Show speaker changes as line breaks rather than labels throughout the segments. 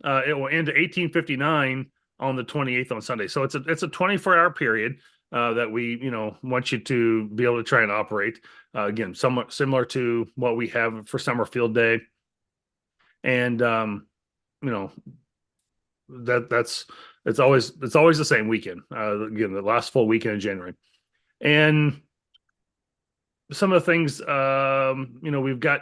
it will end at 18:59 on the 28th on Sunday. So it's a 24-hour period that we want you to be able to try and operate. Again, somewhat similar to what we have for summer field day, and you know that's it's always the same weekend. Again, the last full weekend in January, and some of the things we've got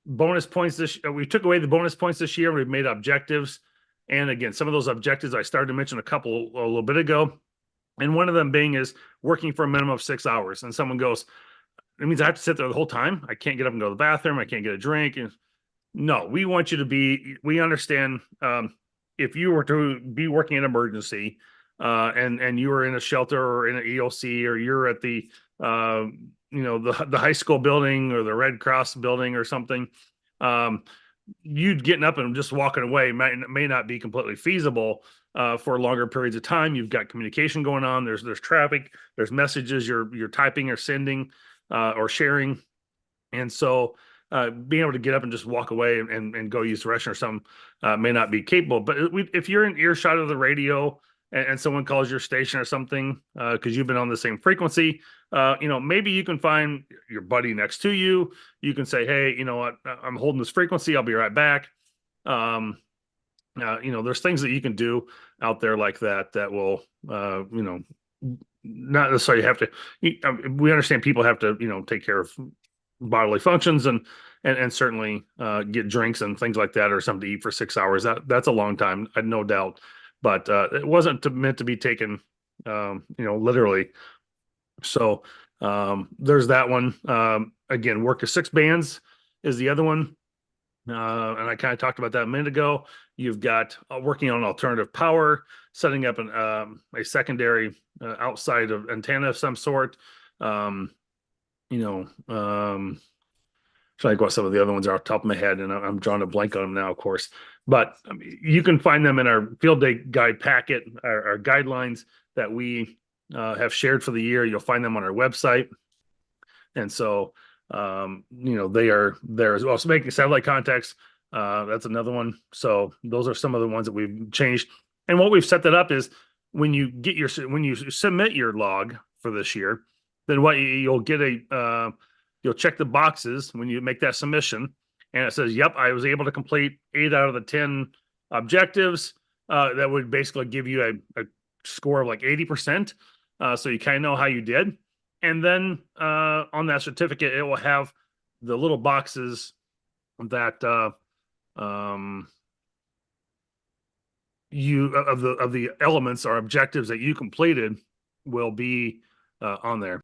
bonus points this. We took away the bonus points this year. We've made objectives, and again, some of those objectives I started to mention a little bit ago, and one of them being is working for a minimum of 6 hours. And someone goes, "It means I have to sit there the whole time. I can't get up and go to the bathroom. I can't get a drink." And no, we want you to be. We understand if you were to be working in emergency, and you were in a shelter or in an EOC, or you're at the the high school building or the Red Cross building or something, um, you getting up and just walking away may not be completely feasible for longer periods of time. You've got communication going on. There's traffic. There's messages you're typing or sending or sharing, and so being able to get up and just walk away and go use the restroom or something may not be capable. But if you're in earshot of the radio and someone calls your station or something because you've been on the same frequency, maybe you can find your buddy next to you. You can say, "Hey, you know what? I'm holding this frequency. I'll be right back." There's things that you can do out there like that will, not necessarily have to. We understand people have to, take care of bodily functions and certainly get drinks and things like that or something to eat for 6 hours. That's a long time, no doubt. But it wasn't meant to be taken, literally. So there's that one. Again, work of six bands is the other one. And I kind of talked about that a minute ago. You've got working on alternative power, setting up a secondary outside of antenna of some sort. Um, you know, Trying to think what some of the other ones are off the top of my head, and I'm drawing a blank on them now, of course. But I mean, you can find them in our field day guide packet, our guidelines that we have shared for the year. You'll find them on our website, and so they are there as well. So making satellite contacts, that's another one. So those are some of the ones that we've changed. And what we've set that up is when you submit your log for this year, then what you'll get you'll check the boxes when you make that submission, and it says, "Yep, I was able to complete 8 out of the 10 objectives." That would basically give you a score of like 80%. So you kind of know how you did. And then on that certificate, it will have the little boxes that you of the elements or objectives that you completed will be on there.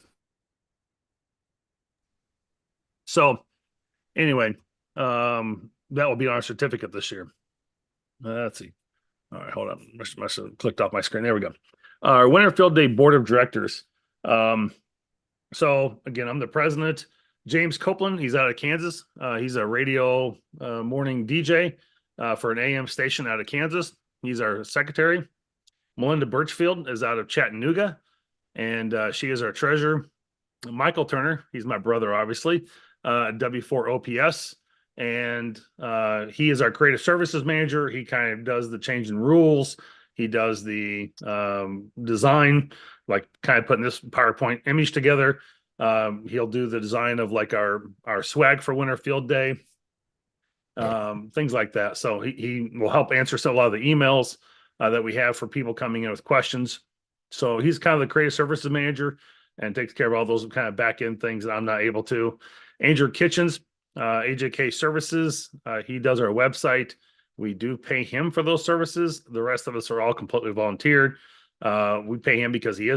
So anyway, that will be on our certificate this year. Let's see. All right, hold on. Must have clicked off my screen. There we go. Our Winter Field Day Board of Directors. So again, I'm the president. James Copeland, he's out of Kansas. He's a radio morning DJ for an AM station out of Kansas. He's our secretary. Melinda Birchfield is out of Chattanooga, and she is our treasurer. Michael Turner, he's my brother, obviously, W4OPS, and he is our creative services manager. He kind of does the change in rules. He does the design, like kind of putting this PowerPoint image together. He'll do the design of like our swag for Winter Field Day, things like that. So he will help answer a lot of the emails that we have for people coming in with questions. So he's kind of the creative services manager and takes care of all those kind of back end things that I'm not able to. Andrew Kitchens, AJK Services, he does our website. We do pay him for those services. The rest of us are all completely volunteered. We pay him because he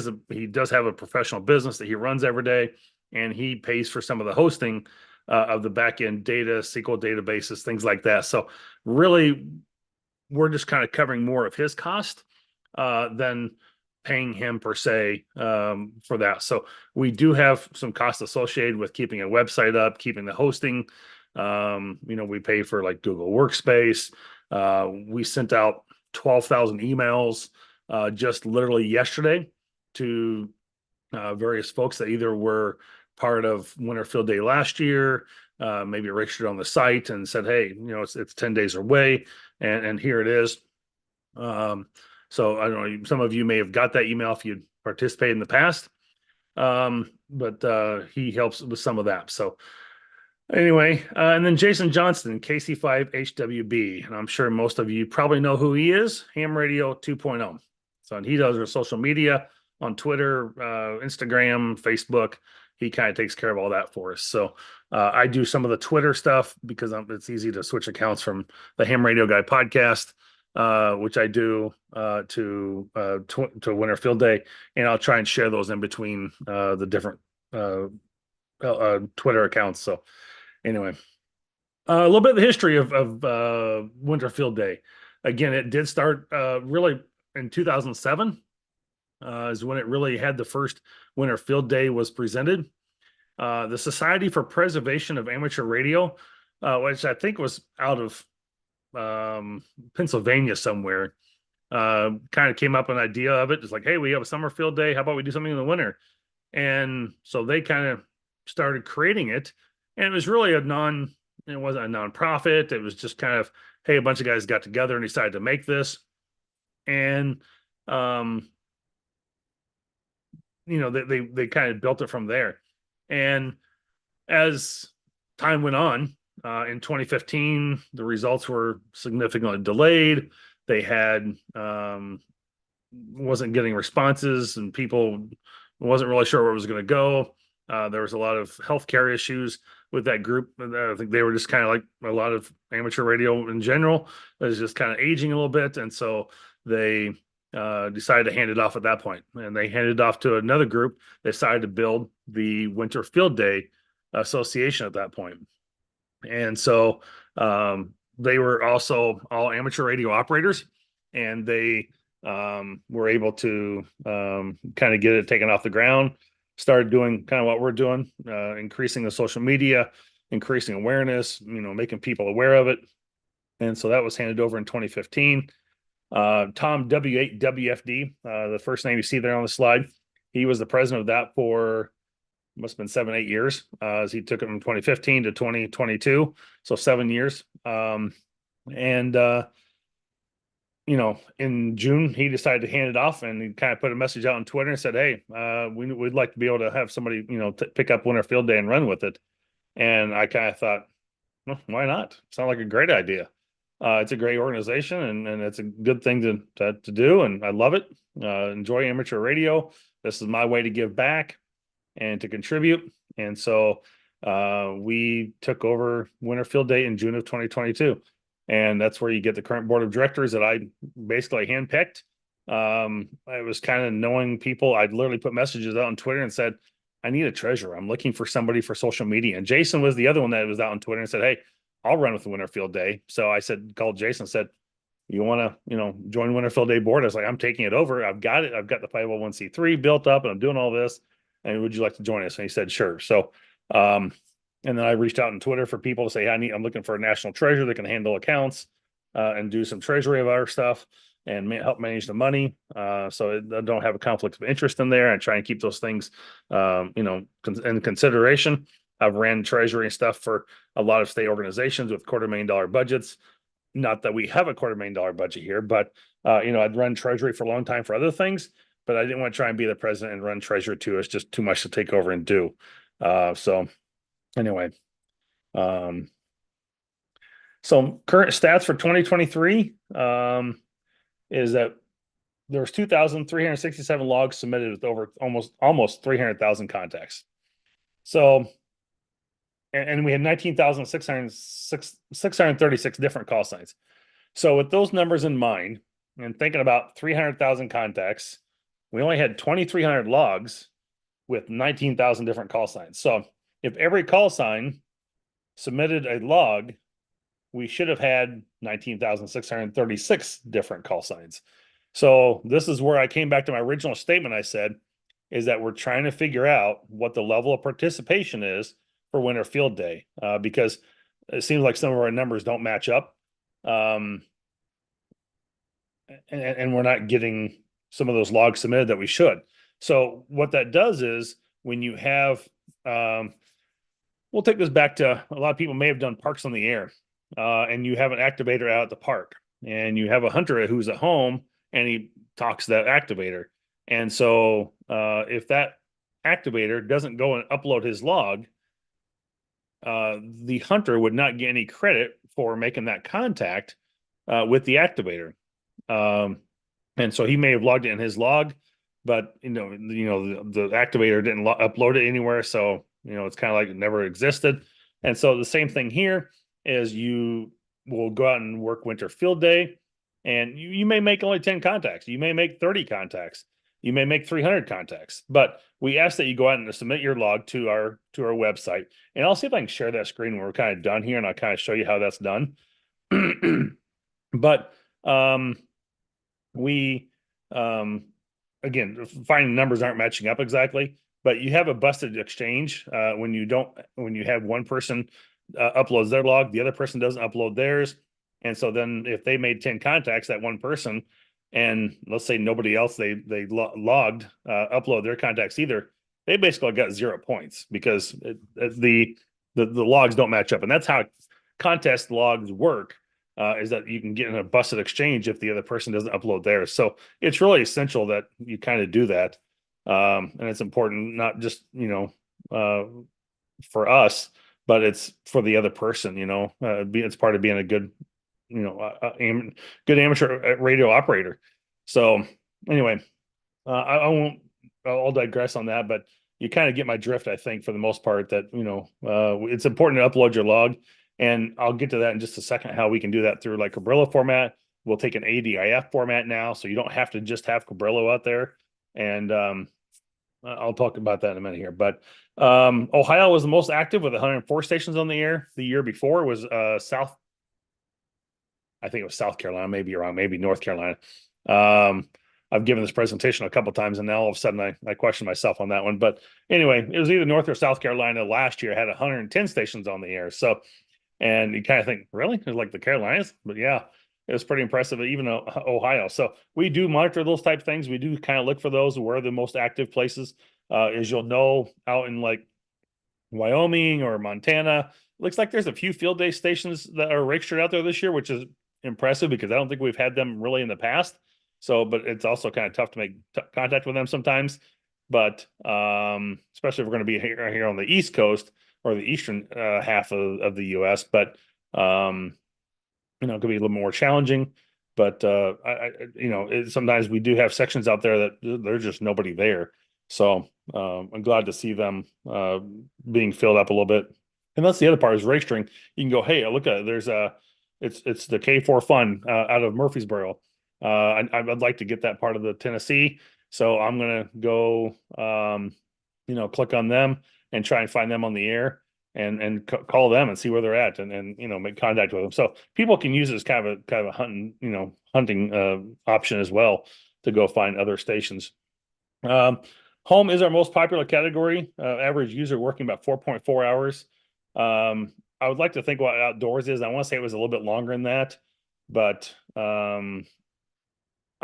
does have a professional business that he runs every day, and he pays for some of the hosting of the back end data, SQL databases, things like that. So really, we're just kind of covering more of his cost than paying him per se for that. So we do have some costs associated with keeping a website up, keeping the hosting. We pay for like Google Workspace. We sent out 12,000 emails just literally yesterday to various folks that either were part of Winter Field Day last year, maybe registered on the site and said, hey, it's 10 days away, and here it is. So I don't know, some of you may have got that email if you participated in the past. But he helps with some of that. So anyway, and then Jason Johnston, KC5HWB, and I'm sure most of you probably know who he is, Ham Radio 2.0. So and he does our social media on Twitter, Instagram, Facebook. He kind of takes care of all that for us. So I do some of the Twitter stuff because it's easy to switch accounts from the Ham Radio Guy podcast, which I do to Winter Field Day, and I'll try and share those in between the different Twitter accounts. So anyway, a little bit of the history of Winter Field Day. Again, it did start really in 2007 is when it really had the first Winter Field Day was presented. The Society for Preservation of Amateur Radio, which I think was out of Pennsylvania somewhere, kind of came up with an idea of it. It's like, hey, we have a summer field day. How about we do something in the winter? And so they kind of started creating it. And it was really it wasn't a nonprofit. It was just kind of, hey, a bunch of guys got together and decided to make this. And, they kind of built it from there. And as time went on, in 2015, the results were significantly delayed. They had wasn't getting responses, and people wasn't really sure where it was going to go. There was a lot of healthcare issues with that group. I think they were just kind of like a lot of amateur radio in general. It was just kind of aging a little bit, and so they decided to hand it off at that point. And they handed it off to another group. They decided to build the Winter Field Day Association at that point. And so they were also all amateur radio operators, and they were able to kind of get it taken off the ground, started doing kind of what we're doing, increasing the social media, increasing awareness, making people aware of it. And so that was handed over in 2015. Tom W8WFD, the first name you see there on the slide, he was the president of that for must have been 7-8 years, as he took it from 2015 to 2022, so 7 years. In June he decided to hand it off, and he kind of put a message out on Twitter and said, hey, we'd like to be able to have somebody pick up Winter Field Day and run with it. And I kind of thought, well, why not? Sounds like a great idea. It's a great organization, and it's a good thing to do, and I love it. Enjoy amateur radio. This is my way to give back and to contribute. And so we took over Winter Field Day in June of 2022. And that's where you get the current board of directors that I basically handpicked. I was kind of knowing people. I'd literally put messages out on Twitter and said, I need a treasurer. I'm looking for somebody for social media. And Jason was the other one that was out on Twitter and said, hey, I'll run with the Winter Field Day. So I called Jason, said, you want to, join Winter Field Day board? I was like, I'm taking it over. I've got it. I've got the 501c3 built up, and I'm doing all this. And would you like to join us? And he said, sure. So, and then I reached out on Twitter for people to say, I'm looking for a national treasurer that can handle accounts and do some treasury of our stuff and help manage the money. So I don't have a conflict of interest in there. I try and keep those things, in consideration. I've ran treasury and stuff for a lot of state organizations with $250,000 budgets. Not that we have a $250,000 budget here, but, I'd run treasury for a long time for other things, but I didn't want to try and be the president and run treasury too. It's just too much to take over and do. So anyway, so current stats for 2023 is that there's 2,367 logs submitted with over almost 300,000 contacts. So, and we had 19,636 different call signs. So with those numbers in mind, and thinking about 300,000 contacts, we only had 2,300 logs with 19,000 different call signs. So if every call sign submitted a log, we should have had 19,636 different call signs. So this is where I came back to my original statement. I said, is that we're trying to figure out what the level of participation is for Winter Field Day, because it seems like some of our numbers don't match up. And we're not getting some of those logs submitted that we should. So what that does is when you have we'll take this back to a lot of people may have done parks on the air, and you have an activator out at the park, and you have a hunter who's at home, and he talks to that activator. And so, if that activator doesn't go and upload his log, the hunter would not get any credit for making that contact with the activator. Um, and so he may have logged it in his log, but the activator didn't upload it anywhere, so it's kind of like it never existed. And so the same thing here is you will go out and work winter field day, and you may make only 10 contacts, you may make 30 contacts, you may make 300 contacts, but we ask that you go out and submit your log to our website. And I'll see if I can share that screen when we're kind of done here, and I'll kind of show you how that's done. But we again, finding numbers aren't matching up exactly, but you have a busted exchange when you have one person uploads their log, the other person doesn't upload theirs. And so then if they made 10 contacts, that one person, and let's say nobody else they logged upload their contacts either, they basically got 0 points because the logs don't match up. And that's how contest logs work, is that you can get in a busted exchange if the other person doesn't upload theirs. So it's really essential that you kind of do that. And it's important, not just, for us, but it's for the other person, it's part of being a good, good amateur radio operator. So anyway, I won't, I'll digress on that, but you kind of get my drift, I think, for the most part, that, it's important to upload your log. And I'll get to that in just a second, how we can do that through like Cabrillo format. We'll take an ADIF format now, so you don't have to just have Cabrillo out there. And I'll talk about that in a minute here. But Ohio was the most active with 104 stations on the air. The year before was I think it was South Carolina, maybe you're wrong, maybe North Carolina. I've given this presentation a couple times, and now all of a sudden I question myself on that one. But anyway, it was either North or South Carolina last year had 110 stations on the air. So, and you kind of think, really? It's like the Carolinas? But yeah, it was pretty impressive, even Ohio. So we do monitor those type of things. We do kind of look for those, where the most active places. As you'll know, out in like Wyoming or Montana, looks like there's a few field day stations that are registered out there this year, which is impressive because I don't think we've had them really in the past. So, but it's also kind of tough to make contact with them sometimes. But especially if we're going to be here on the East Coast or the eastern half of the U.S. But it could be a little more challenging. But sometimes we do have sections out there that there's just nobody there. So I'm glad to see them being filled up a little bit. And that's the other part, is registering. You can go, hey, look at it. There's it's the K4 Fun out of Murfreesboro. I'd like to get that part of the Tennessee. So I'm going to go, click on them and try and find them on the air and call them and see where they're at and make contact with them. So people can use it as kind of a hunting option as well, to go find other stations. Home is our most popular category. Average user working about 4.4 hours. I would like to think what outdoors is. I want to say it was a little bit longer than that, but I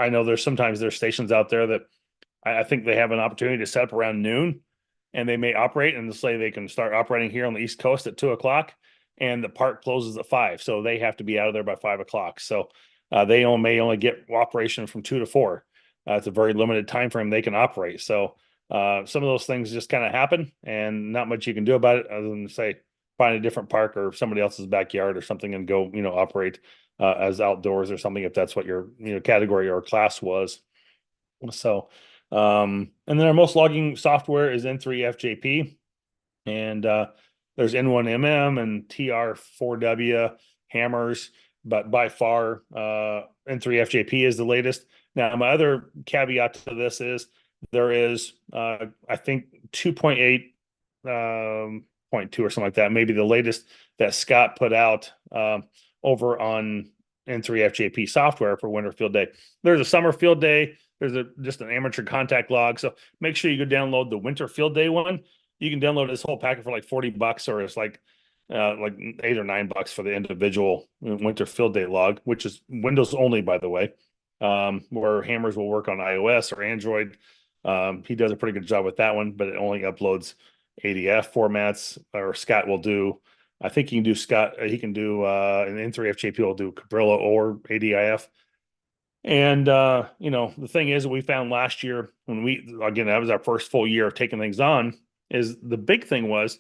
know there's stations out there that I think they have an opportunity to set up around noon, and they may operate, and say they can start operating here on the East Coast at 2:00, and the park closes at 5, so they have to be out of there by 5:00. So they may only get operation from 2 to 4. It's a very limited time frame they can operate. So some of those things just kind of happen, and not much you can do about it other than say find a different park or somebody else's backyard or something and go operate as outdoors or something, if that's what your category or class was. So and then our most logging software is N3FJP, and there's N1MM and TR4W hammers, but by far N3FJP is the latest. Now, my other caveat to this is there is I think 2.8 0.2 or something like that, maybe the latest that Scott put out over on N3FJP software for winter field day. There's a summer field day. There's just an amateur contact log. So make sure you go download the winter field day one. You can download this whole packet for like $40, or it's like $8 or $9 for the individual winter field day log, which is Windows only, by the way. Where hammers will work on iOS or Android. He does a pretty good job with that one, but it only uploads ADF formats, or Scott will do. I think he can do Scott. He can do an N3FJP will do Cabrillo or ADIF. And the thing is, we found last year when that was our first full year of taking things on, is the big thing was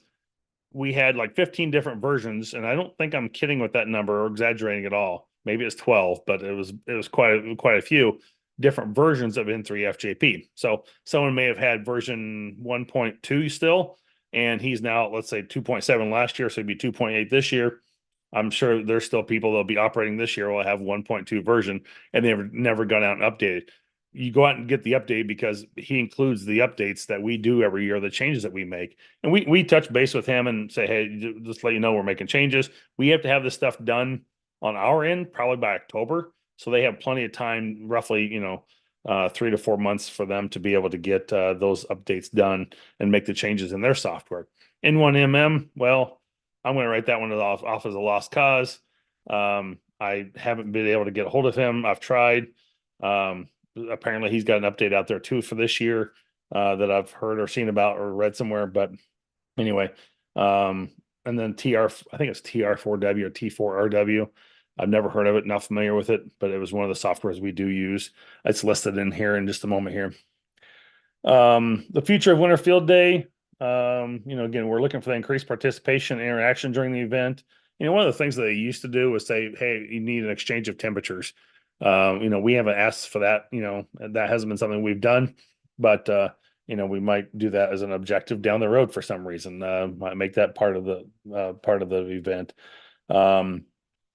we had like 15 different versions, and I don't think I'm kidding with that number or exaggerating at all. Maybe it's 12, but it was quite a few different versions of N3FJP. So someone may have had version 1.2 still, and he's now, let's say, 2.7 last year, so it'd be 2.8 this year. I'm sure there's still people that'll be operating this year will have 1.2 version, and they've never gone out and updated. You go out and get the update because he includes the updates that we do every year, the changes that we make. And we touch base with him and say, hey, just let you know we're making changes. We have to have this stuff done on our end probably by October. So they have plenty of time, roughly, 3 to 4 months for them to be able to get those updates done and make the changes in their software. N1MM, well, I'm going to write that one off as a lost cause. I haven't been able to get a hold of him. I've tried. Apparently he's got an update out there too for this year that I've heard or seen about or read somewhere. But anyway, and then I think it's TR4W or T4RW. I've never heard of it, not familiar with it, but it was one of the softwares we do use. It's listed in here in just a moment here. The future of Winter Field Day. Again, we're looking for the increased participation and interaction during the event. One of the things that they used to do was say, hey, you need an exchange of temperatures. We haven't asked for that. That hasn't been something we've done, but we might do that as an objective down the road for some reason. Might make that part of the event.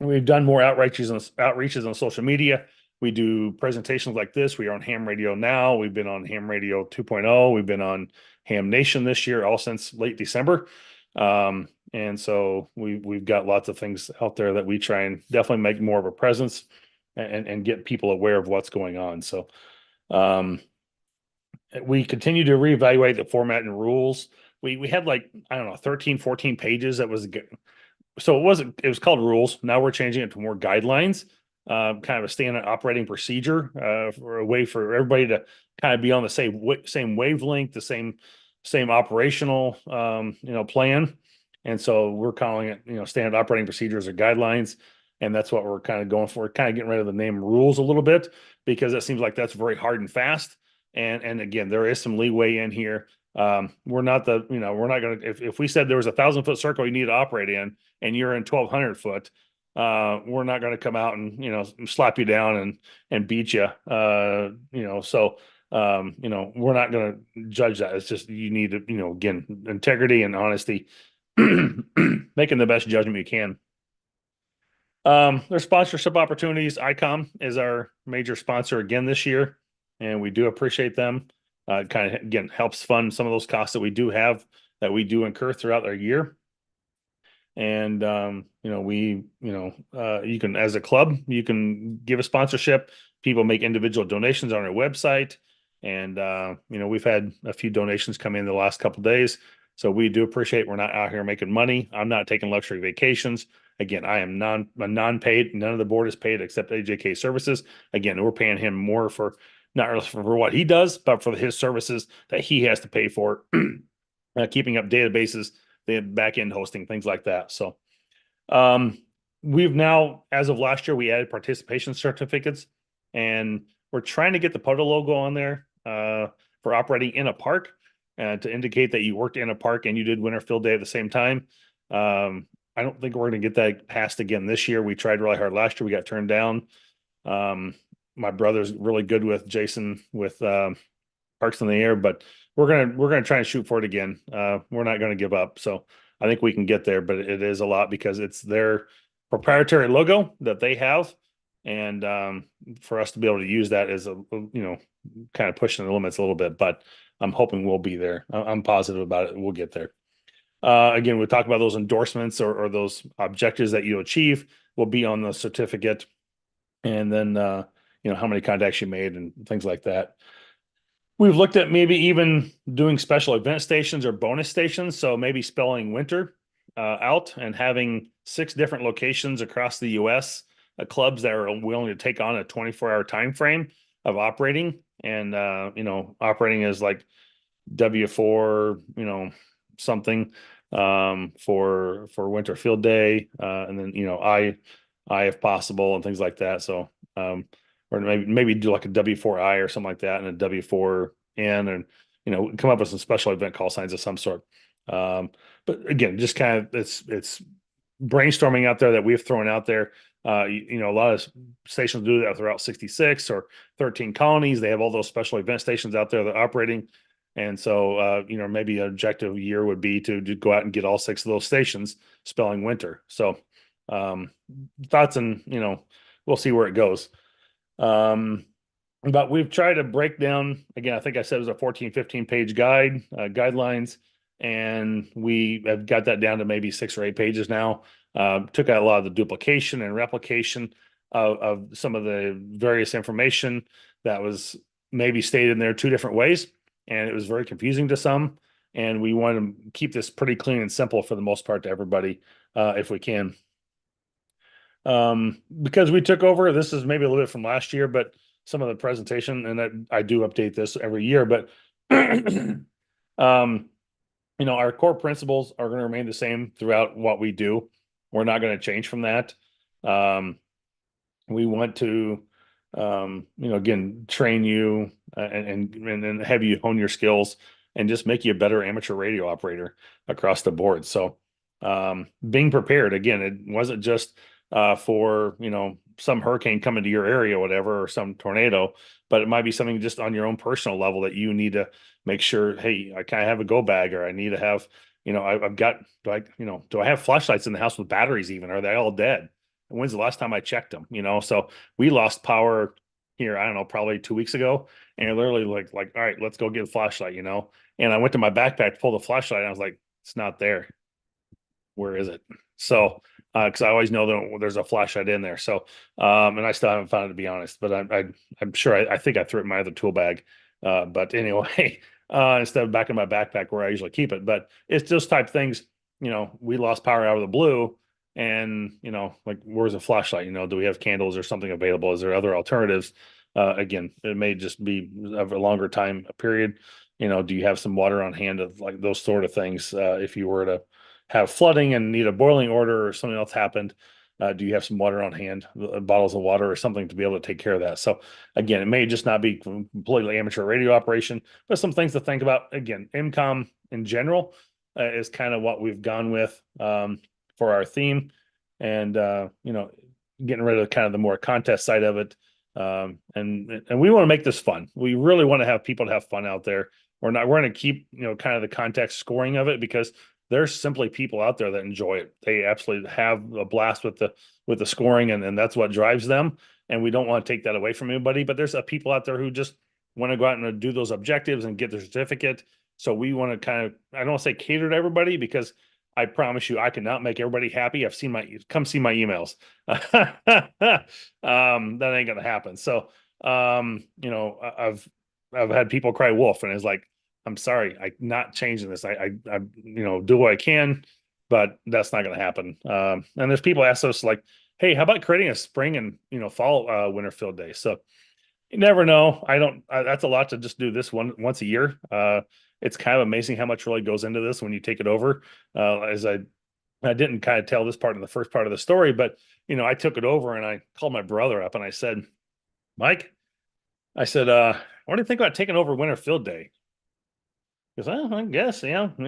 We've done more outreaches on social media. We do presentations like this. We are on Ham Radio now. We've been on Ham Radio 2.0. We've been on Ham Nation this year, all since late December. And so we've got lots of things out there that we try and definitely make more of a presence and get people aware of what's going on. So we continue to reevaluate the format and rules. We had 13, 14 pages that was so it was called rules. Now we're changing it to more guidelines, kind of a standard operating procedure for a way for everybody to kind of be on the same wavelength, the same operational plan. And so we're calling it standard operating procedures or guidelines. And that's what we're kind of going for. We're kind of getting rid of the name rules a little bit because it seems like that's very hard and fast. And again, there is some leeway in here. We're not going to, if we said there was 1,000-foot circle you need to operate in and you're in 1,200 foot, we're not going to come out and, slap you down and beat you. So we're not going to judge that. It's just, you need to, again, integrity and honesty, making the best judgment you can. There's sponsorship opportunities. ICOM is our major sponsor again this year, and we do appreciate them. Kind of, again, helps fund some of those costs that we do have that we do incur throughout our year. And, you can, as a club, you can give a sponsorship. People make individual donations on our website. And, we've had a few donations come in the last couple of days. So we do appreciate we're not out here making money. I'm not taking luxury vacations. Again, I am non-paid. None of the board is paid except AJK Services. Again, we're paying him more for not really for what he does, but for his services that he has to pay for, keeping up databases, the back end hosting, things like that. So we've now, as of last year, we added participation certificates, and we're trying to get the POTA logo on there for operating in a park to indicate that you worked in a park and you did Winter Field Day at the same time. I don't think we're going to get that passed again this year. We tried really hard last year. We got turned down. My brother's really good with Jason with Parks in the Air, but we're gonna try and shoot for it again. We're not going to give up. So I think we can get there, but it is a lot because it's their proprietary logo that they have, and for us to be able to use that is kind of pushing the limits a little bit. But I'm hoping we'll be there. I'm positive about it. We'll get there. Again, we talk about those endorsements or those objectives that you achieve will be on the certificate, and then how many contacts you made and things like that. We've looked at maybe even doing special event stations or bonus stations. So maybe spelling winter out and having 6 different locations across the U.S. Clubs that are willing to take on a 24-hour time frame of operating, and operating as like W4, something for winter field day, and then I if possible and things like that. So or maybe do like a W4I or something like that, and a W4N, and come up with some special event call signs of some sort. Um, but again, just kind of it's brainstorming out there that we've thrown out there. A lot of stations do that throughout 66 or 13 colonies. They have all those special event stations out there that are operating. And so, maybe an objective year would be to go out and get all 6 of those stations spelling winter. So, thoughts, and, we'll see where it goes. But we've tried to break down, again, I think I said it was a 14, 15 page guidelines, and we have got that down to maybe 6 or 8 pages now. Took out a lot of the duplication and replication of some of the various information that was maybe stated in there 2 different ways, and it was very confusing to some. And we want to keep this pretty clean and simple for the most part to everybody, if we can. Because we took over, this is maybe a little bit from last year, but some of the presentation, and I do update this every year, but our core principles are going to remain the same throughout what we do. We're not going to change from that. We want to, again, train you and have you hone your skills and just make you a better amateur radio operator across the board. So, being prepared, again, it wasn't just for some hurricane coming to your area, or whatever, or some tornado, but it might be something just on your own personal level that you need to make sure, hey, I kind of have a go bag, or I need to have, I've got, do I have flashlights in the house with batteries even? Are they all dead? When's the last time I checked them? So we lost power here, I don't know, probably 2 weeks ago, and you're literally like, all right, let's go get a flashlight, and I went to my backpack to pull the flashlight, and I was like, it's not there. Where is it? So, because I always know that there's a flashlight in there. So, and I still haven't found it, to be honest, but I'm sure I think I threw it in my other tool bag. But anyway, instead of back in my backpack where I usually keep it. But it's those type things, we lost power out of the blue, and, like, where's the flashlight? Do we have candles or something available? Is there other alternatives? Again, it may just be of a longer time period. Do you have some water on hand, of like those sort of things? If you were to have flooding and need a boiling order, or something else happened, do you have some water on hand, bottles of water or something, to be able to take care of that? So again, it may just not be completely amateur radio operation, but some things to think about. Again, MCOM in general is kind of what we've gone with for our theme, and getting rid of kind of the more contest side of it. And we want to make this fun. We really want to have people to have fun out there. We're going to keep, kind of the context scoring of it, because there's simply people out there that enjoy it. They absolutely have a blast with the scoring, and that's what drives them. And we don't want to take that away from anybody, but there's people out there who just want to go out and do those objectives and get their certificate. So we want to kind of, I don't want to say cater to everybody, because I promise you, I cannot make everybody happy. Come see my emails. That ain't gonna happen. So, I've had people cry wolf, and it's like, I'm sorry, I'm not changing this. I do what I can, but that's not going to happen. And there's people ask us like, hey, how about creating a spring and, fall winter field day? So you never know. That's a lot to just do this once a year. It's kind of amazing how much really goes into this when you take it over. As I didn't kind of tell this part in the first part of the story, but, I took it over, and I called my brother up, and I said, Mike, I said, what do you think about taking over winter field day? Because I guess, yeah, let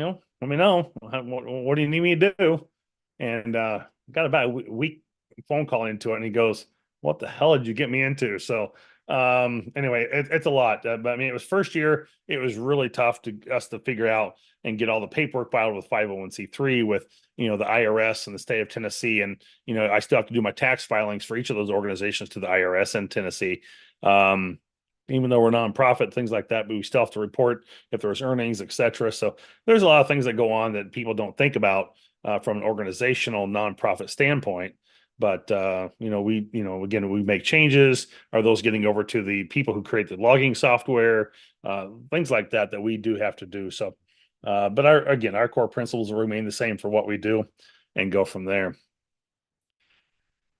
me know. What do you need me to do? And got about a week phone call into it, and he goes, what the hell did you get me into? So anyway, it's a lot. But I mean, it was first year. It was really tough to us to figure out and get all the paperwork filed with 501c3 with, the IRS and the state of Tennessee. And, I still have to do my tax filings for each of those organizations to the IRS in Tennessee. Even though we're nonprofit, things like that, but we still have to report if there's earnings, et cetera. So there's a lot of things that go on that people don't think about from an organizational nonprofit standpoint. But again, we make changes. Are those getting over to the people who create the logging software? Things like that we do have to do. So, but our core principles will remain the same for what we do, and go from there.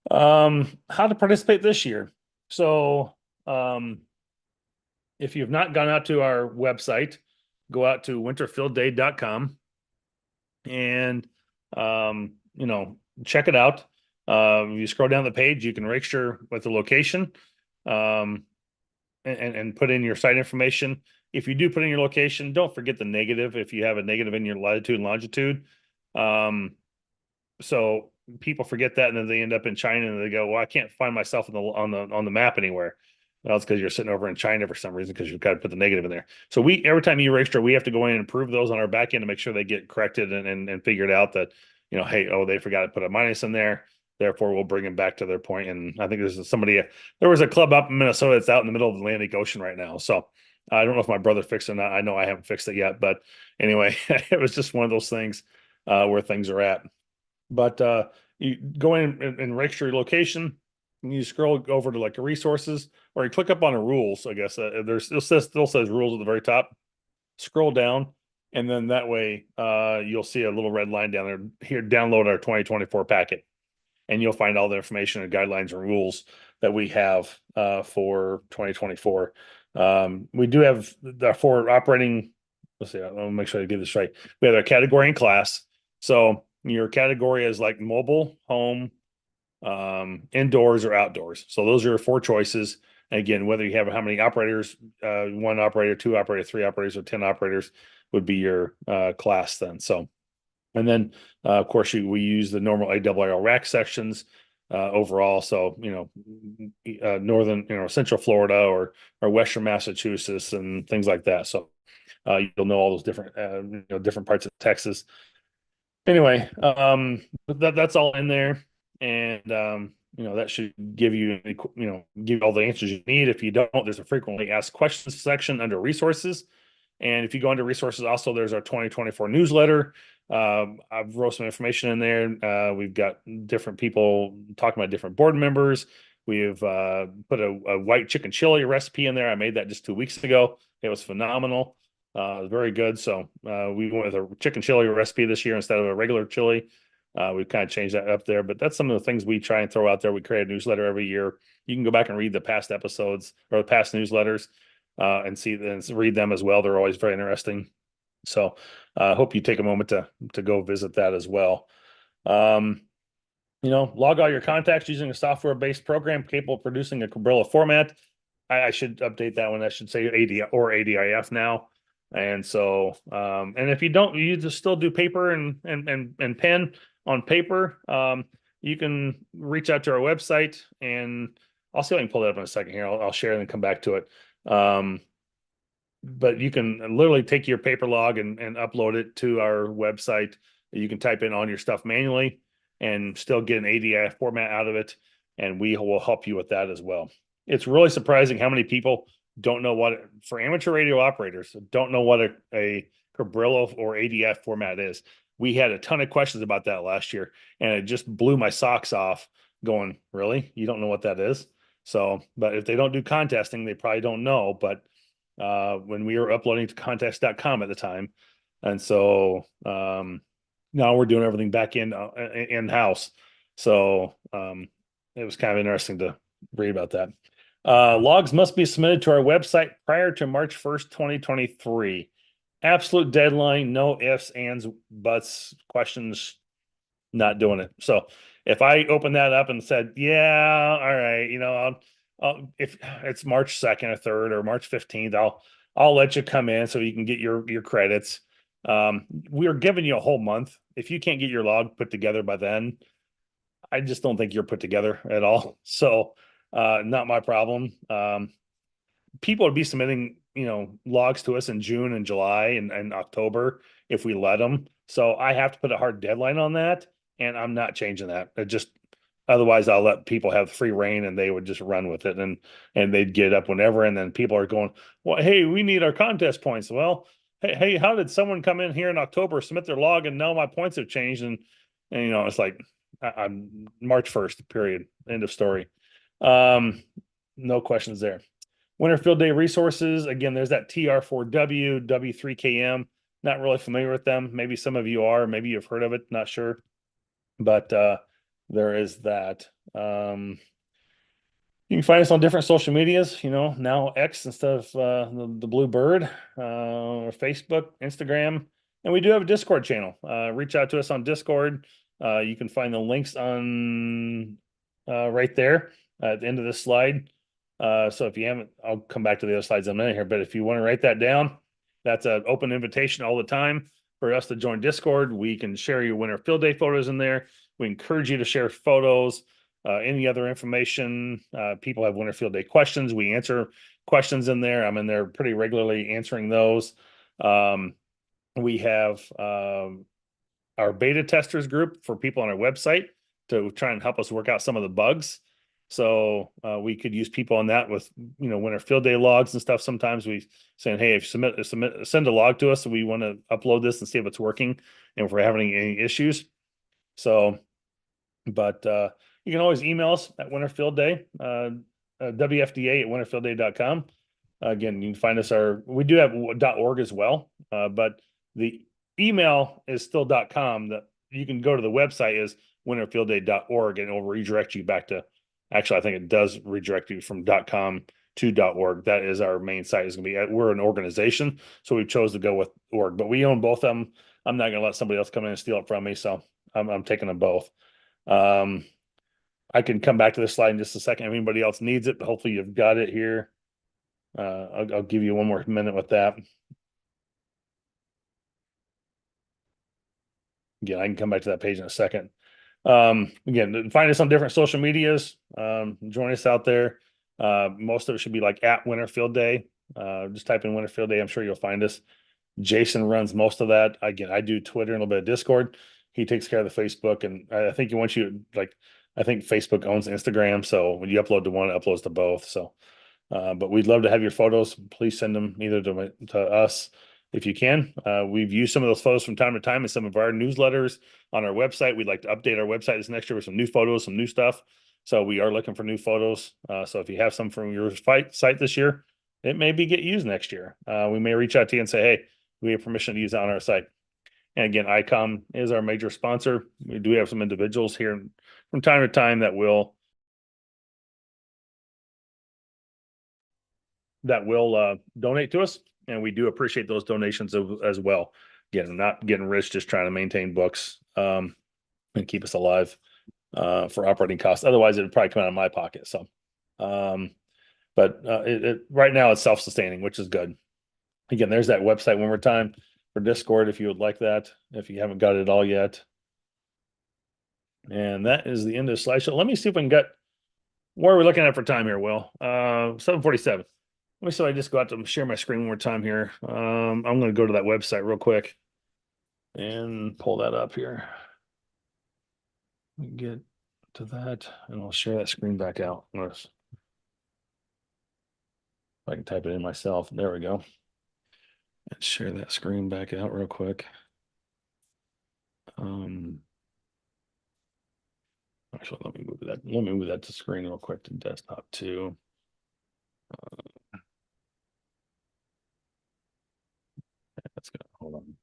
How to participate this year? So, if you've not gone out to our website, go out to winterfieldday.com. and check it out. You scroll down the page, you can register with the location, um, and put in your site information. If you do put in your location, don't forget the negative if you have a negative in your latitude and longitude. Um, so people forget that, and then they end up in China, and they go, "Well, I can't find myself on the map anywhere." Well, it's because you're sitting over in China for some reason because you've got to put the negative in there. So we every time you register, we have to go in and approve those on our back end to make sure they get corrected and figured out that hey, oh, they forgot to put a minus in there. Therefore, we'll bring them back to their point. And I think there was a club up in Minnesota that's out in the middle of the Atlantic Ocean right now. So I don't know if my brother fixed it or not. I know I haven't fixed it yet, but anyway, it was just one of those things where things are at. But you go in and register your location, and you scroll over to like resources, or you click up on the rules. I guess there's still says rules at the very top. Scroll down, and then that way you'll see a little red line down there. Here, download our 2024 packet, and you'll find all the information and guidelines and rules that we have for 2024. We do have the four operating. Let's see. I'll make sure I get this right. We have a category and class. So your category is like mobile, home, indoors, or outdoors. So those are your four choices. And again, whether you have how many operators, one operator, two operators, three operators, or 10 operators would be your class then. So, and then of course we use the normal AWL rack sections overall. So northern, Central Florida or Western Massachusetts and things like that. So you'll know all those different different parts of Texas. Anyway, that's all in there, and that should give you give you all the answers you need. If you don't, there's a frequently asked questions section under resources, and if you go under resources, also there's our 2024 newsletter. I've wrote some information in there. We've got different people talking about different board members. We've put a white chicken chili recipe in there. I made that just 2 weeks ago. It was phenomenal. Very good. So we went with a chicken chili recipe this year instead of a regular chili. We've kind of changed that up there, but that's some of the things we try and throw out there. We create a newsletter every year. You can go back and read the past episodes or the past newsletters and read them as well. They're always very interesting. So I hope you take a moment to go visit that as well. Log all your contacts using a software-based program capable of producing a Cabrilla format. I should update that one. That should say AD or ADIF now. And so, and if you don't, you just still do paper and pen on paper. You can reach out to our website, and I'll see if I can pull that up in a second here. I'll share it and come back to it. But you can literally take your paper log and upload it to our website. You can type in all your stuff manually and still get an ADIF format out of it, and we will help you with that as well. It's really surprising how many people don't know for amateur radio operators, don't know what a Cabrillo or ADF format is. We had a ton of questions about that last year, and it just blew my socks off going, really? You don't know what that is? So, but if they don't do contesting, they probably don't know. But when we were uploading to contest.com at the time, and so now we're doing everything back in-house. So it was kind of interesting to read about that. Logs must be submitted to our website prior to March 1st, 2023. Absolute deadline, no ifs, ands, buts, questions, not doing it. So if I open that up and said, yeah, all right, if it's March 2nd or 3rd or March 15th, I'll let you come in so you can get your credits. We are giving you a whole month. If you can't get your log put together by then, I just don't think you're put together at all. So not my problem. People would be submitting, logs to us in June and July and October if we let them. So I have to put a hard deadline on that, and I'm not changing that. Otherwise I'll let people have free reign and they would just run with it and they'd get up whenever. And then people are going, well, hey, we need our contest points. Well, hey, how did someone come in here in October, submit their log, and now my points have changed? And it's like I'm March 1st, period. End of story. No questions there. Winter Field Day resources. Again, there's that TR4W, W3KM. Not really familiar with them. Maybe some of you are. Maybe you've heard of it. Not sure. But there is that. You can find us on different social medias, now X instead of the blue bird, or Facebook, Instagram. And we do have a Discord channel. Reach out to us on Discord. You can find the links on right there at the end of this slide. So if you haven't, I'll come back to the other slides in a minute here, but if you want to write that down, that's an open invitation all the time for us to join Discord. We can share your winter field day photos in there. We encourage you to share photos, any other information. People have winter field day questions. We answer questions in there. I'm in there pretty regularly answering those. We have our beta testers group for people on our website to try and help us work out some of the bugs. So we could use people on that with, winter field day logs and stuff. Sometimes we saying, hey, if you send a log to us, we want to upload this and see if it's working and if we're having any issues. So, but you can always email us at winterfieldday, WFDA at winterfieldday.com. Again, you can find us we do have .org as well, but the email is still .com. That you can go to the website is winterfieldday.org and it will redirect you back to, actually, I think it does redirect you from .com to .org. That is our main site. Is going to be, we're an organization, so we chose to go with org, but we own both of them. I'm not going to let somebody else come in and steal it from me, so I'm taking them both. I can come back to this slide in just a second if anybody else needs it, but hopefully you've got it here. I'll give you one more minute with that. Again, I can come back to that page in a second. Again, find us on different social medias. Join us out there. Most of it should be like at Winter Field Day. Just type in Winter Field Day. I'm sure you'll find us. Jason runs most of that. Again, I do Twitter and a little bit of Discord. He takes care of the Facebook, and I think I think Facebook owns Instagram. So when you upload to one, it uploads to both. So, but we'd love to have your photos. Please send them either to us if you can. We've used some of those photos from time to time in some of our newsletters on our website. We'd like to update our website this next year with some new photos, some new stuff. So we are looking for new photos. So if you have some from your site this year, it may get used next year. We may reach out to you and say, hey, we have permission to use it on our site. And again, ICOM is our major sponsor. We do have some individuals here from time to time that will donate to us, and we do appreciate those donations as well. Again, not getting rich, just trying to maintain books and keep us alive for operating costs. Otherwise, it would probably come out of my pocket. So, but right now it's self-sustaining, which is good. Again, there's that website one more time for Discord if you would like that, if you haven't got it all yet. And that is the end of the slideshow. Let me see if we can get, what are we looking at for time here, Will? 7:47. Let me see if I just go out to share my screen one more time here. I'm going to go to that website real quick and pull that up here. Get to that, and I'll share that screen back out. If I can type it in myself. There we go. And share that screen back out real quick. Actually, let me move that. Let me move that to screen real quick to desktop too. That's good. Hold on.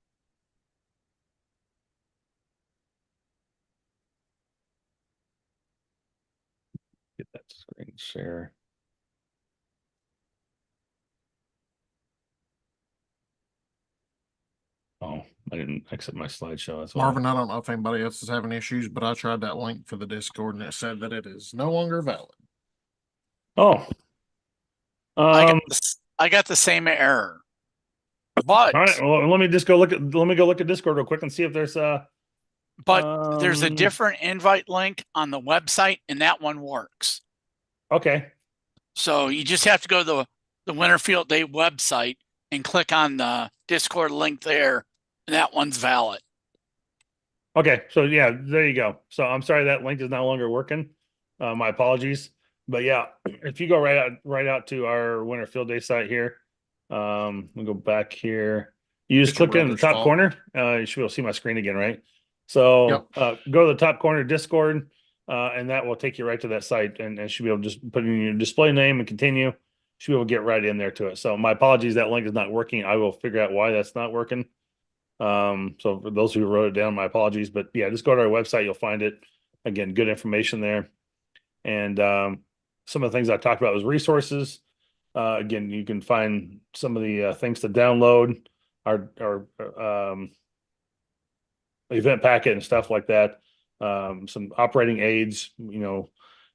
Get that screen share. Oh, I didn't exit my slideshow. That's
Marvin, I don't know if anybody else is having issues, but I tried that link for the Discord and it said that it is no longer valid.
Oh.
I got the same error. But
all right, well, let me go look at Discord real quick and see if there's
there's a different invite link on the website, and that one works.
Okay.
So you just have to go to the Winter Field Day website and click on the Discord link there, and that one's valid.
Okay, so yeah, there you go. So I'm sorry that link is no longer working. My apologies. But yeah, if you go right out to our Winter Field Day site here, we'll go back here. You just click in the top corner. You should be able to see my screen again, right? So go to the top corner, Discord, and that will take you right to that site, and should be able to just put in your display name and continue. Should be able to get right in there to it. So my apologies, that link is not working. I will figure out why that's not working. So for those who wrote it down, my apologies. But yeah, just go to our website, you'll find it. Again, good information there. And some of the things I talked about was resources. Again, you can find some of the things to download. event packet and stuff like that. Some operating aids,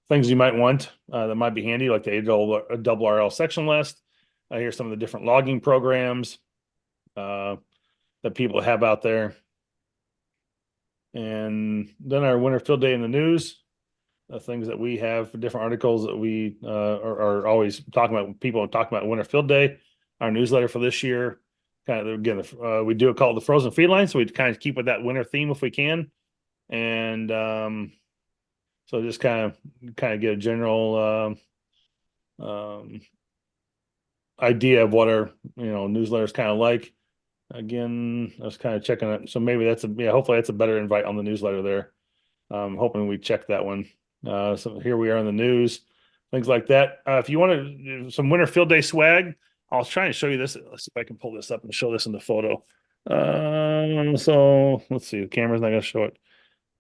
things you might want that might be handy, like the double RL section list. Here's some of the different logging programs that people have out there. And then our winter field day in the news, things that we have, different articles that we are always talking about. People talking about winter field day, our newsletter for this year. Kind of again, we do call it the frozen feed line, so we kind of keep with that winter theme if we can. And so just kind of get a general idea of what our newsletter is kind of like. Again, I was kind of checking it, so maybe hopefully that's a better invite on the newsletter there. Hoping we check that one. So here we are in the news, things like that. If you want some winter field day swag, I was trying to show you this. Let's see if I can pull this up and show this in the photo. So let's see. The camera's not going to show it.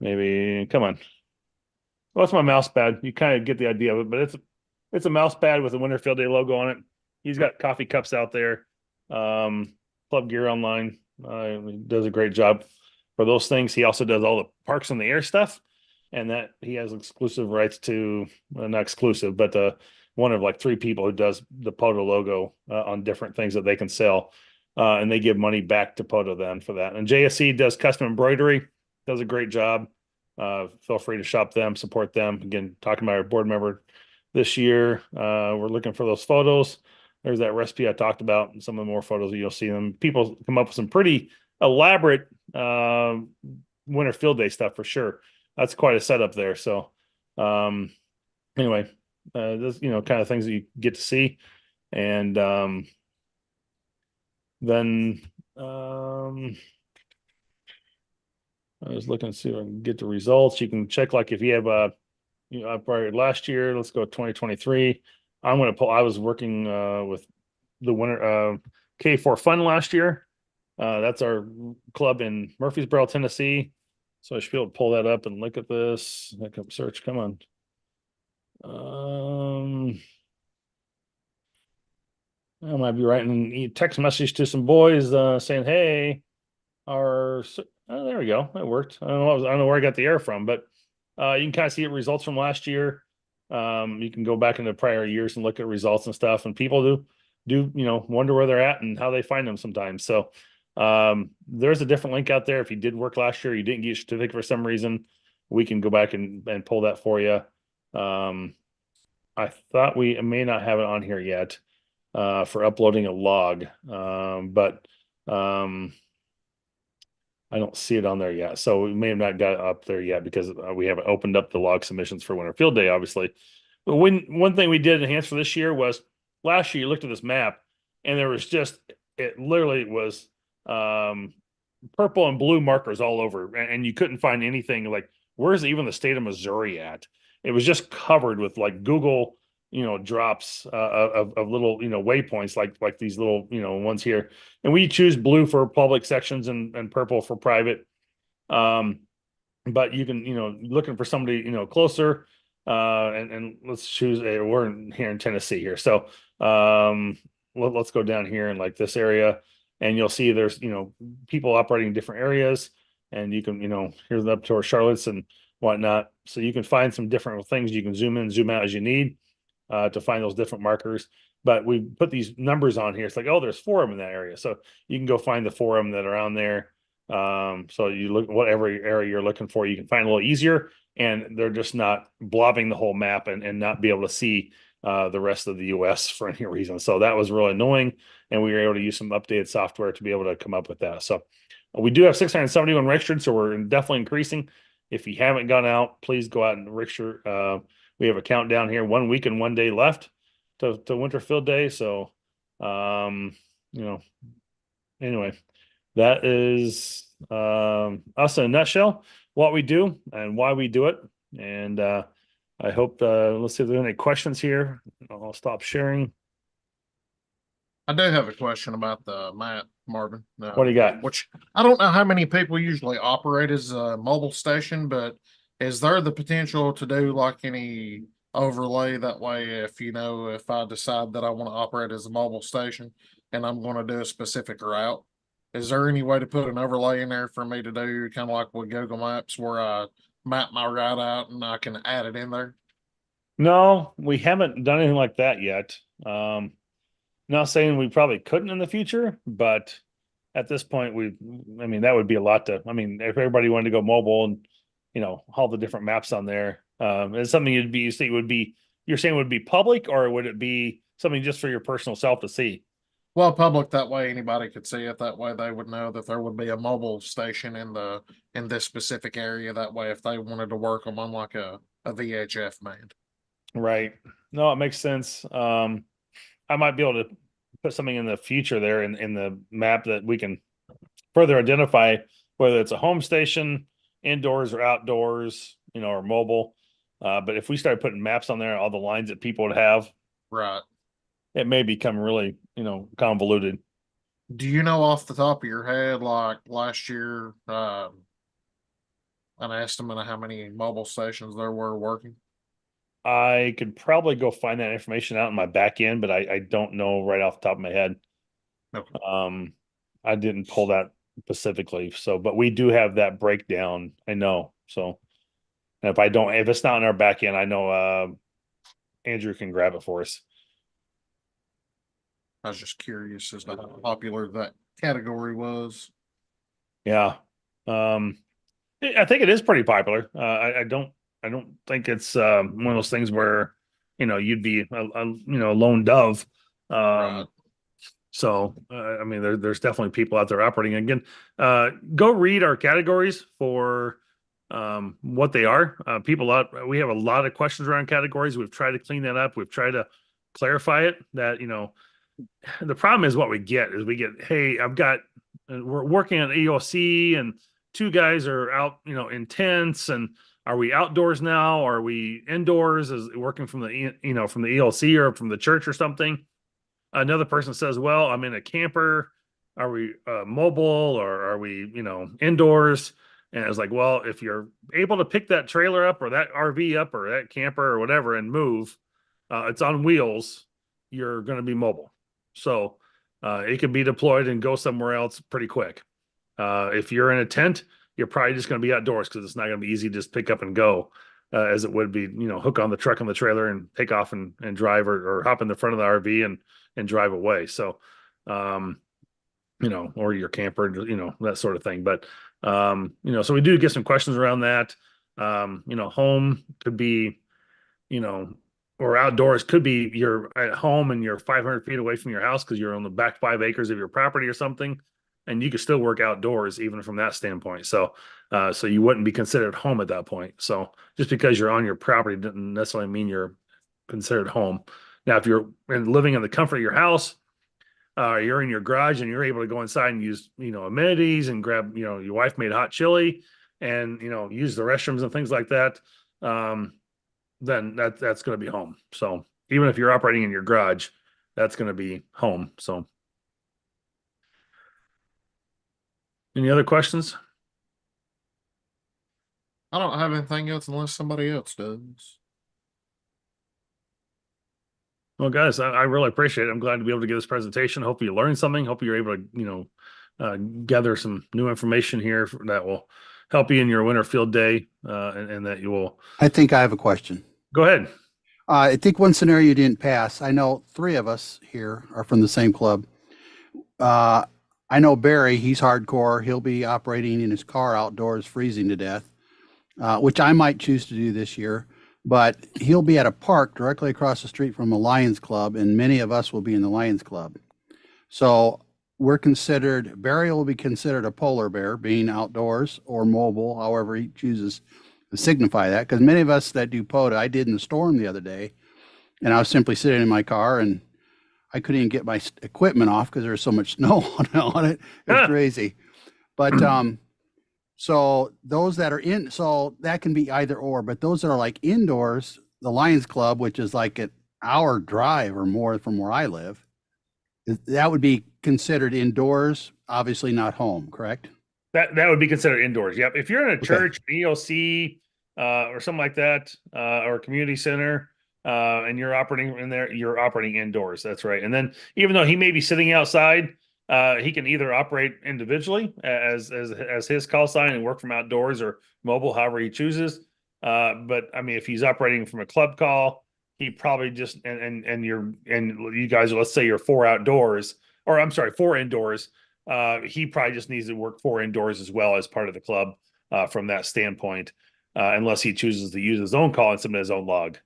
Maybe come on. Well, it's my mouse pad. You kind of get the idea of it, but it's a mouse pad with a winter field day logo on it. He's got coffee cups out there. Club Gear Online he does a great job for those things. He also does all the Parks in the Air stuff, and that he has exclusive rights to, not exclusive, but one of like 3 people who does the Poto logo on different things that they can sell, and they give money back to Poto then for that. And JSC does custom embroidery, does a great job. Feel free to shop them, support them. Again, talking about our board member this year, we're looking for those photos. There's that recipe I talked about, and some of the more photos you'll see them. People come up with some pretty elaborate winter field day stuff for sure. That's quite a setup there. So anyway, this kind of things that you get to see. And then I was looking to see if I can get the results. You can check, like if you have probably last year, let's go 2023. I'm going to pull. I was working with the winter K4 Fun last year. That's our club in Murfreesboro, Tennessee. So I should be able to pull that up and look at this. Look up search. Come on. I might be writing a text message to some boys saying, "Hey, oh, there we go. That worked." I don't know where I got the error from, but you can kind of see the results from last year. You can go back into prior years and look at results and stuff, and people do wonder where they're at and how they find them sometimes. So there's a different link out there. If you did work last year, you didn't get your certificate for some reason, we can go back and pull that for you. I thought we may not have it on here yet for uploading a log, but I don't see it on there yet. So we may have not got it up there yet because we haven't opened up the log submissions for winter field day, obviously. But one thing we did enhance for this year was last year you looked at this map and there was it literally was purple and blue markers all over, and you couldn't find anything like, where's even the state of Missouri at? It was just covered with like Google drops of little waypoints like these little ones here, and we choose blue for public sections and purple for private. But you can looking for somebody closer, and let's choose we're here in Tennessee here, so let's go down here in like this area, and you'll see there's people operating in different areas, and you can here's up to our Charlottes and whatnot, so you can find some different things. You can zoom in, zoom out as you need to find those different markers. But we put these numbers on here. It's like, oh, there's 4 of them in that area. So you can go find the 4 of them that are on there. So you look whatever area you're looking for, you can find a little easier, and they're just not blobbing the whole map and not be able to see the rest of the US for any reason. So that was really annoying. And we were able to use some updated software to be able to come up with that. So we do have 671 registered, so we're definitely increasing. If you haven't gone out, please go out and register. We have a countdown here, 1 week and 1 day left to winter field day. So, anyway, that is us in a nutshell, what we do and why we do it. And I hope, let's see if there's any questions here. I'll stop sharing.
I do have a question about the mat, Marvin.
What do you got?
Which I don't know how many people usually operate as a mobile station, but is there the potential to do like any overlay that way if I decide that I want to operate as a mobile station and I'm going to do a specific route, Is there any way to put an overlay in there for me to do kind of like with Google Maps where I map my route out and I can add it in there?
No, we haven't done anything like that yet. Not saying we probably couldn't in the future, but at this point, I mean, that would be a lot to, I mean, if everybody wanted to go mobile and, all the different maps on there, is something you say would be, you're saying would be public, or would it be something just for your personal self to see?
Well, public, that way anybody could see it. That way they would know that there would be a mobile station in this specific area. That way, if they wanted to work them on like a VHF man.
Right. No, it makes sense. I might be able to put something in the future there in the map that we can further identify whether it's a home station, indoors or outdoors, or mobile. But if we start putting maps on there, all the lines that people would have,
Right.
it may become really, convoluted.
Do you know off the top of your head, like last year, an estimate of how many mobile stations there were working?
I could probably go find that information out in my back end, but I don't know right off the top of my head.
Okay.
I didn't pull that specifically. So, but we do have that breakdown. I know. So, and if it's not in our back end, I know Andrew can grab it for us.
I was just curious as to how popular that category was.
Yeah. I think it is pretty popular. I don't think it's one of those things where you'd be a lone dove.
Right.
So I mean, there's definitely people out there operating. Again, go read our categories for what they are. We have a lot of questions around categories. We've tried to clean that up. We've tried to clarify it. That the problem is what we get is hey, we're working on EOC and two guys are out, in tents, and are we outdoors now? Are we indoors? Is working from from the ELC or from the church or something? Another person says, well, I'm in a camper. Are we mobile, or are we, indoors? And it's like, well, if you're able to pick that trailer up or that RV up or that camper or whatever and move, it's on wheels, you're going to be mobile. So it can be deployed and go somewhere else pretty quick. If you're in a tent, you're probably just going to be outdoors because it's not going to be easy to just pick up and go as it would be, hook on the truck on the trailer and take off and drive, or hop in the front of the RV and drive away. So, or your camper, that sort of thing. But, so we do get some questions around that. Home could be, or outdoors could be you're at home and you're 500 feet away from your house because you're on the back 5 acres of your property or something, and you could still work outdoors even from that standpoint. So, so you wouldn't be considered home at that point. So just because you're on your property doesn't necessarily mean you're considered home. Now, if you're living in the comfort of your house, you're in your garage and you're able to go inside and use, amenities and grab, your wife made hot chili and, use the restrooms and things like that. Then that's going to be home. So even if you're operating in your garage, that's going to be home. So any other questions?
I don't have anything else unless somebody else does.
Well, guys, I really appreciate it. I'm glad to be able to give this presentation. Hope you learned something. Hope you're able to, gather some new information here that will help you in your winter field day, and that you will.
I think I have a question.
Go ahead.
I think one scenario you didn't pass. I know three of us here are from the same club. I know Barry, he's hardcore. He'll be operating in his car outdoors, freezing to death, which I might choose to do this year. But he'll be at a park directly across the street from a Lions Club, and many of us will be in the Lions Club. So Barry will be considered a polar bear, being outdoors or mobile, however he chooses to signify that. Because many of us that do POTA, I did in the storm the other day, and I was simply sitting in my car and I couldn't even get my equipment off because there was so much snow on it. It was crazy. But so those that are so that can be either or, but those that are like indoors, the Lions Club, which is like an hour drive or more from where I live, that would be considered indoors, obviously not home, correct?
That would be considered indoors. Yep. If you're in a church, EOC, or something like that, or a community center, and you're operating in there, you're operating indoors. That's right. And then even though he may be sitting outside, he can either operate individually as his call sign and work from outdoors or mobile, however he chooses. But I mean, if he's operating from a club call, he probably just and you guys, let's say you're 4 outdoors, or I'm sorry, 4 indoors. He probably just needs to work 4 indoors as well as part of the club from that standpoint, unless he chooses to use his own call and submit his own log.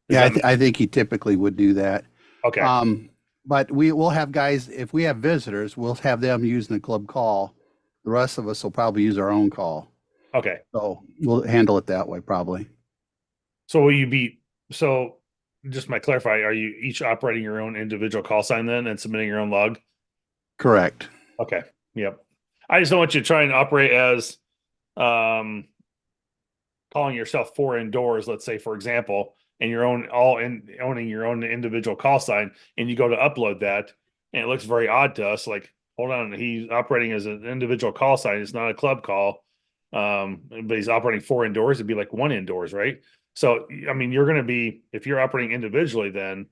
Yeah, I think he typically would do that.
Okay.
But we'll have guys, if we have visitors, we'll have them using the club call. The rest of us will probably use our own call.
Okay.
So we'll handle it that way, probably.
So will you be, so just might clarify, are you each operating your own individual call sign then and submitting your own log?
Correct.
Okay. Yep. I just don't want you to try and operate as calling yourself 4 indoors, let's say, for example, and your own owning your own individual call sign, and you go to upload that, and it looks very odd to us. Like, hold on, he's operating as an individual call sign. It's not a club call. But he's operating 4 indoors. It'd be like 1 indoors, right? So, I mean, you're going to be, if you're operating individually, then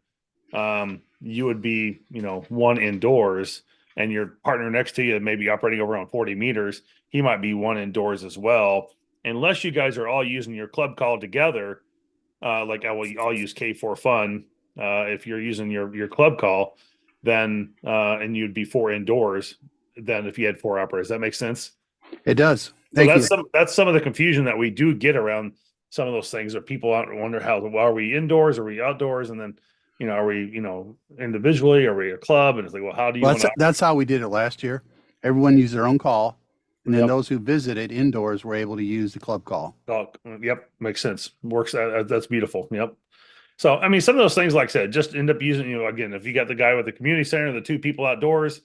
you would be, 1 indoors, and your partner next to you may be operating over on 40 meters. He might be 1 indoors as well, unless you guys are all using your club call together. Like I'll use K4 Fun. If you're using your club call, then and you'd be 4 indoors. Then if you had 4 operators, that makes sense.
It does.
So
Thank you.
that's some of the confusion that we do get around some of those things, or people wonder are we indoors, are we outdoors, and then are we individually, are we a club, and it's like, well, how do you?
Well, that's how we did it last year. Everyone used their own call, and then
Yep.
those who visited indoors were able to use the club call.
Oh, yep, makes sense. Works. That's beautiful. Yep. So, I mean, some of those things, like I said, just end up using, again, if you got the guy with the community center, the 2 people outdoors,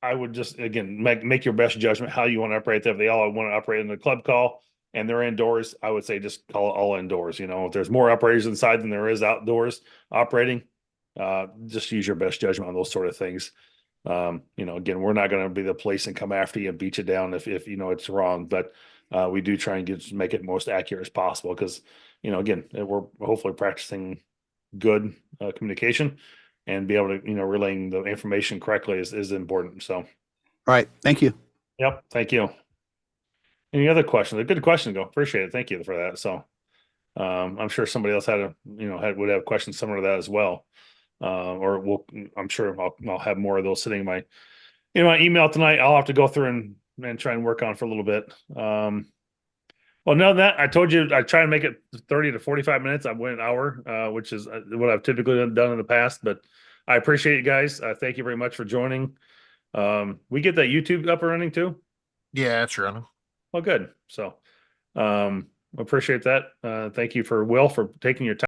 I would just, again, make your best judgment how you want to operate that. If they all want to operate in the club call and they're indoors, I would say just call it all indoors. If there's more operators inside than there is outdoors operating, just use your best judgment on those sort of things. Again, we're not going to be the place and come after you and beat you down if it's wrong, but we do try and make it most accurate as possible, because again, we're hopefully practicing good communication, and be able to relaying the information correctly is important. So,
All right. Thank you.
yep, thank you. Any other questions? A good question, go. Appreciate it. Thank you for that. So, I'm sure somebody else would have questions similar to that as well. I'm sure I'll have more of those sitting in my my email tonight. I'll have to go through and try and work on for a little bit. Well, no, that I told you I try and make it 30 to 45 minutes. I went an hour, which is what I've typically done in the past. But I appreciate you guys. Thank you very much for joining. We get that YouTube up and running too.
Yeah, it's running.
Well, good. So, appreciate that. Thank you for Will for taking your time.